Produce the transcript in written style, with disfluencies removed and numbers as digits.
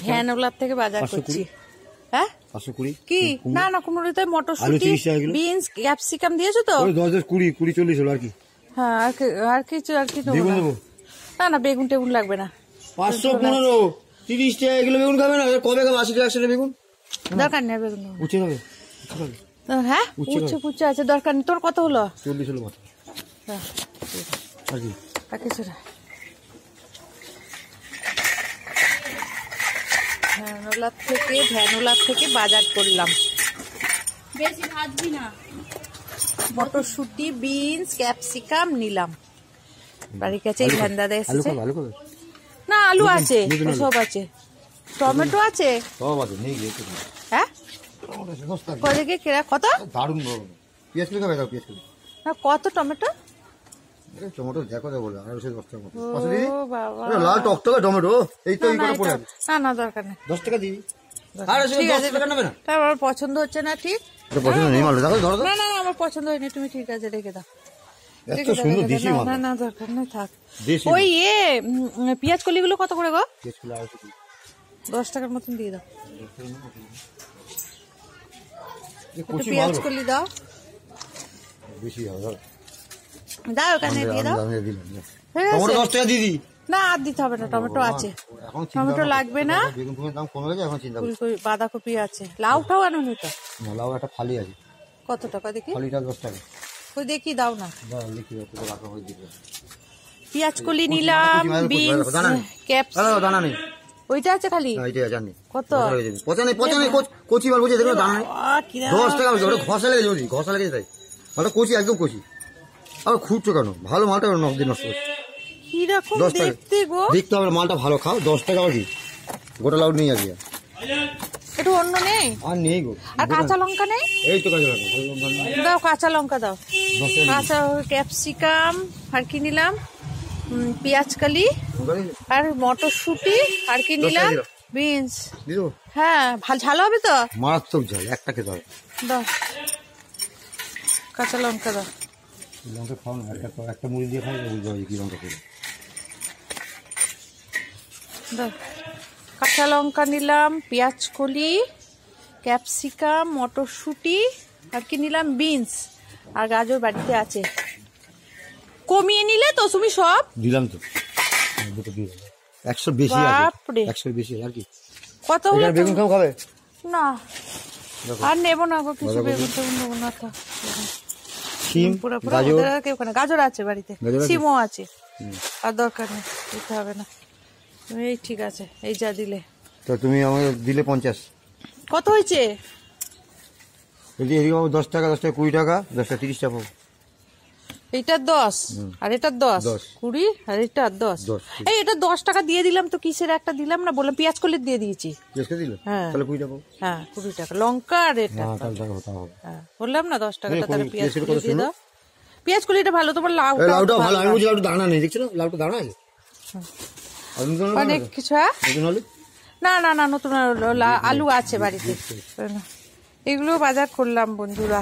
ভ্যানওলার থেকে বাজার করছি। হ্যাঁ 520 কি? না না কুমড়োতে মটরশুঁটি, বিনস, ক্যাপসিকাম দিয়েছো তো? ওই 10 20 20 40 হলো আর কি। হ্যাঁ আর কিছু দেবো না। না বেগুন টেগুন লাগবে না। 515 30 টাকা এগুলো বেগুন খাবে না? কবে খাবে? 80 টাকা বেগুন দরকার নেই। বেগুন উঠে যাবে। হ্যাঁ উচ্ছে আছে, দরকার নেই। তোর কত হলো? 40 হলো মাত্র। হ্যাঁ আর কি? আর কিছু না। ভ্যানওলার থেকে বাজার করলাম। বেশি ভাজবি না। মটরশুঁটি, বিনস, ক্যাপসিকাম নিলাম। বাড়ির কাছে ভ্যান দাদা এসেছে। না আলু আছে, সব আছে। টমেটো আছে, সব আছে। নেই গিয়ে হ্যাঁ কদিকে কত? দারুণ পেঁয়াজ কিলো খাবে? পেঁয়াজ কিলো না কত টমেটো? টমেটো দেখো বলে 10 টাকা মতো। লাল টকটকে টমেটো। এই তো এই করে পড়ে আছে। না না দরকার নেই। 10 টাকা দিবি। আরে 10 টাকা নেবে না? আমার পছন্দ হচ্ছে না। ঠিক পছন্দ নেই মাল। দেখো ধরো। না না আমার পছন্দ হয়নি। তুমি ঠিক আছে রেখে দাও। এত সুন্দর দেশি মাল। না না দরকার নেই, থাক। ওই পেঁয়াজ কলিগুলো কত করে গো? পেঁয়াজ কলি 10 টাকার মতন দিয়ে দাও। পেঁয়াজ কলি দাও। বেশি হবে। দাও ওখানে দিয়ে দাও। টমেটো 10 টাকা দিদি। না আর দিতে হবে না, টমেটো আছে। টমেটো লাগবে না। বেগুনের দাম কমে গেছে, এখন চিন্তা করছি। বাঁধাকপি আছে। লাউটাও আনো নি তো? না লাউ একটা ফালি আছে। কত টাকা দেখি? ফালিটা 10 টাকা। ওই দেখি দাও না। দাও লিখি দাও, তো রাখা হয়ে দিবে। পেঁয়াজ কলি নিলাম, বিনস, ক্যাপসিকাম। দানা নেই। ওইটা আছে খালি? না এইটা জানি। কত? পচা নেই কচি মাল বুঝে দেখো দানা নেই। 10 টাকা ওটা ঘষা লেগে যাবে, ঘষা লেগে তাই। মালটা কচি, একদম কচি। আর খুঁজছো কেন? ভালো মালটা নষ্ট করছে। কিরকম দেখতে গো? দেখতে হবে, মালটা ভালো খাও। 10 টাকা আর কি? গোটা লাউ নেই আজকে। একটু অন্য নেই? আর নেই গো। আর কাঁচা লঙ্কা নেই? এই তো কাঁচা লঙ্কা দাও, কাঁচা লঙ্কা দাও। কাঁচা ক্যাপসিকাম আর কি নিলাম? পেঁয়াজ কালি আর মটরশুঁটি আর কি নিলাম? বিনস। হ্যাঁ ঝাল হবে তো? মারাত্মক ঝাল, একটা খেতে হবে। দাও কাঁচা লঙ্কা দাও। লঙ্কা খাও না, একটা মুড়ি দিয়ে খাও, বুঝতে পারছি কি লঙ্কা খেলে। দাও কাঁচা লঙ্কা নিলাম, পেঁয়াজ কলি, ক্যাপসিকাম, মটরশুঁটি আর কি নিলাম? বিনস আর গাজর বাড়িতে আছে। কমিয়ে নিলে তো তুমি সব? দিলাম তো, 100 বেশি আছে। 100 বেশি আর কি? কত? বেগুন খাবে? না আর নেবো না গো কিছু। বেগুন টেগুন নেবো না। গাজর আছে বাড়িতে, সিমও আছে। আর দরকার নেই, দিতে হবে না। এই ঠিক আছে, এই যা দিলে। তো তুমি আমাকে দিলে 50। কত হয়েছে? 10 টাকা, 10 টাকা 20 টাকা, 10 টাকা 30 টাকা। এইটার 10 আর এটার 10, 20 আর এটার 10। এই এটা 10 টাকা দিয়ে দিলাম তো। কিসের একটা দিলাম না? বললাম পেঁয়াজ কলি দিয়ে দিয়েছি। হ্যাঁ 20 টাকা। লঙ্কা আর এটা বললাম না 10 টাকা। তাহলে পেঁয়াজ কলি দিয়ে দাও। পেঁয়াজ কলিটা ভালো। তোমার লাউটা ভালো। আমি বুঝি লাউটা দানা নেই, দেখছো না? লাউটা দানা আছে অনেক কিছু। না না না নতুন আলু আছে বাড়িতে। এগুলো বাজার করলাম বন্ধুরা।